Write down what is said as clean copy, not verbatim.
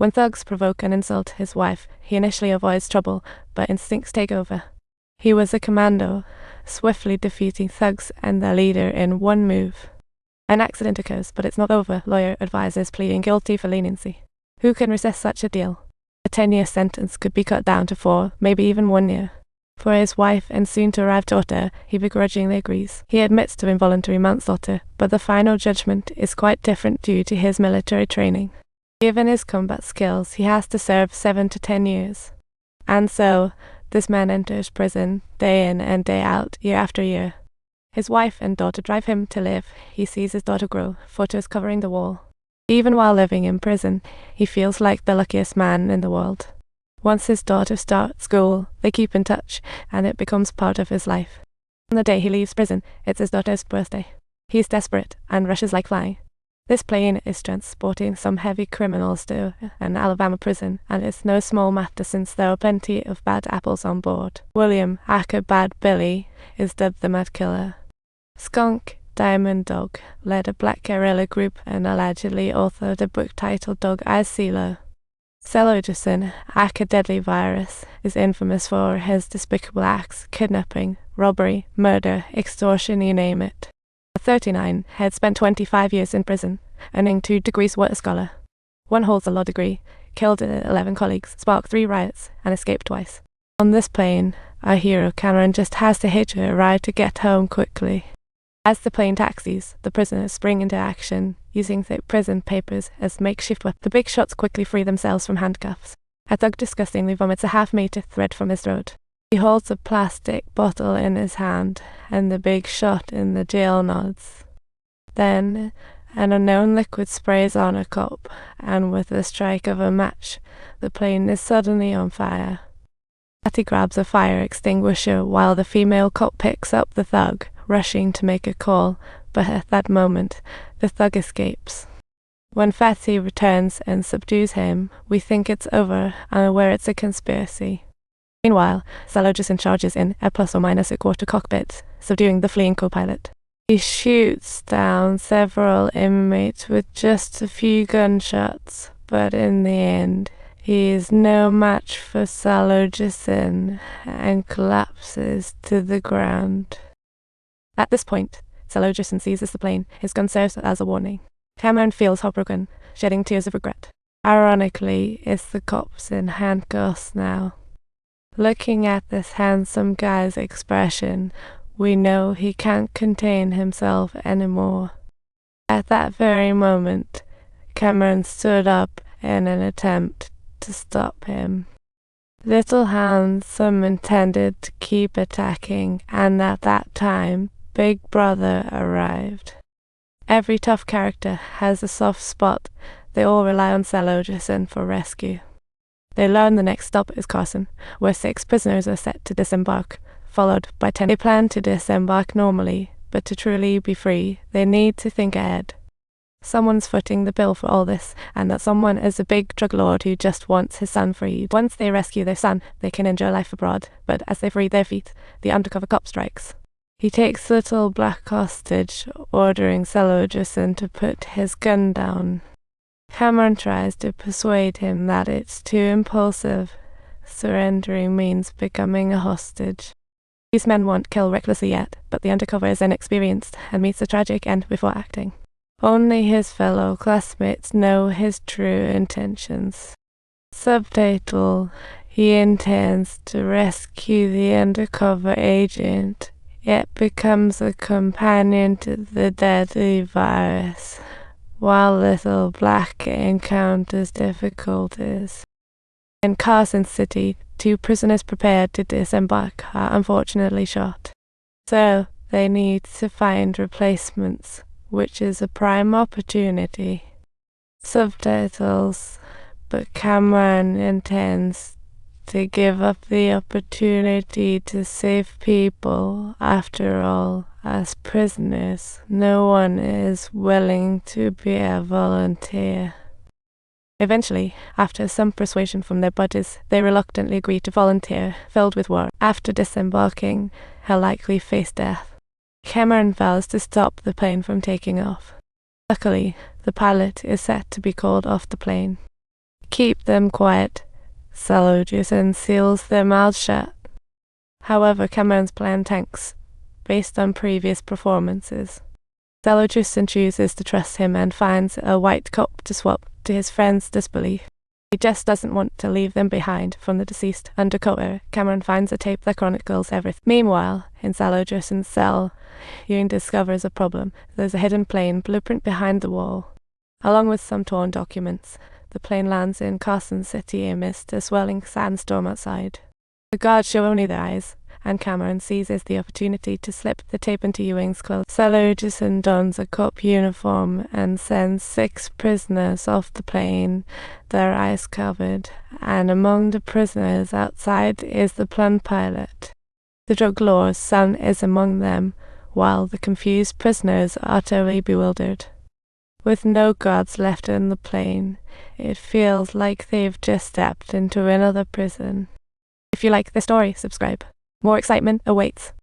When thugs provoke and insult his wife, he initially avoids trouble, but instincts take over. He was a commando, swiftly defeating thugs and their leader in one move. An accident occurs, but it's not over. Lawyer advises pleading guilty for leniency. Who can resist such a deal? A 10-year sentence could be cut down to 4, maybe even 1 year. For his wife and soon-to-arrive daughter, he begrudgingly agrees. He admits to involuntary manslaughter, but the final judgment is quite different due to his military training. Given his combat skills, he has to serve 7 to 10 years. And so, this man enters prison day in and day out, year after year. His wife and daughter drive him to live. He sees his daughter grow, photos covering the wall. Even while living in prison, he feels like the luckiest man in the world. Once his daughter starts school, they keep in touch, and it becomes part of his life. On the day he leaves prison, it's his daughter's birthday. He's desperate and rushes like flying. This plane is transporting some heavy criminals to an Alabama prison, and it's no small matter since there are plenty of bad apples on board. William, aka Bad Billy, is dubbed the Mad Killer. Skunk Diamond Dog led a black guerrilla group and allegedly authored a book titled Dog Eyes CeeLo. Selojusson, aka Deadly Virus, is infamous for his despicable acts: kidnapping, robbery, murder, extortion, you name it. At 39, he had spent 25 years in prison, earning 2 degrees Water Scholar. One holds a law degree, killed 11 colleagues, sparked 3 riots, and escaped twice. On this plane, our hero Cameron just has to hitch a ride to get home quickly. As the plane taxis, the prisoners spring into action, using the prison papers as makeshift weapons. The big shots quickly free themselves from handcuffs. A thug disgustingly vomits a half-meter thread from his throat. He holds a plastic bottle in his hand, and the big shot in the jail nods. Then, an unknown liquid sprays on a cop, and with the strike of a match, the plane is suddenly on fire. Patty grabs a fire extinguisher while the female cop picks up the thug, rushing to make a call, but at that moment, the thug escapes. When Fatty returns and subdues him, we think it's over, unaware it's a conspiracy. Meanwhile, Selojusson charges in a ±1/4 cockpit, subduing the fleeing co-pilot. He shoots down several inmates with just a few gunshots, but in the end, he is no match for Selojusson and collapses to the ground. At this point, Selojusson seizes the plane. His gun serves as a warning. Cameron feels heartbroken, shedding tears of regret. Ironically, it's the cops in handcuffs now. Looking at this handsome guy's expression, we know he can't contain himself anymore. At that very moment, Cameron stood up in an attempt to stop him. Little Handsome intended to keep attacking, and at that time, Big Brother arrived. Every tough character has a soft spot. They all rely on Selojusson for rescue. They learn the next stop is Carson, where 6 prisoners are set to disembark, followed by 10. They plan to disembark normally, but to truly be free, they need to think ahead. Someone's footing the bill for all this, and that someone is a big drug lord who just wants his son freed. Once they rescue their son, they can enjoy life abroad, but as they free their feet, the undercover cop strikes. He takes Little Black hostage, ordering Selojusson to put his gun down. Cameron tries to persuade him that it's too impulsive. Surrendering means becoming a hostage. These men won't kill recklessly yet, but the undercover is inexperienced and meets a tragic end before acting. Only his fellow classmates know his true intentions. Subtitle: he intends to rescue the undercover agent, yet becomes a companion to the deadly virus, while Little Black encounters difficulties. In Carson City, 2 prisoners prepared to disembark are unfortunately shot. So, they need to find replacements, which is a prime opportunity. Subtitles: but Cameron intends to give up the opportunity to save people. After all, as prisoners, no one is willing to be a volunteer. Eventually, after some persuasion from their buddies, they reluctantly agree to volunteer, filled with work. After disembarking, he'll likely face death. Cameron vows to stop the plane from taking off. Luckily, the pilot is set to be called off the plane. keep them quiet, Hijacking seals their mouths shut. However, Cameron's plan tanks, based on previous performances. Hijacking chooses to trust him and finds a white cop to swap, to his friend's disbelief. He just doesn't want to leave them behind. From the deceased undercover, Cameron finds a tape that chronicles everything. Meanwhile, in Hijacking cell, Ewing discovers a problem. There's a hidden plane blueprint behind the wall. Along with some torn documents, the plane lands in Carson City amidst a swelling sandstorm outside. The guards show only their eyes, and Cameron seizes the opportunity to slip the tape into Ewing's clothes. Hijacking dons a cop uniform and sends 6 prisoners off the plane, their eyes covered, and among the prisoners outside is the plane pilot. The drug lord's son is among them, while the confused prisoners are utterly bewildered. With no guards left in the plane, it feels like they've just stepped into another prison. If you like this story, subscribe. More excitement awaits.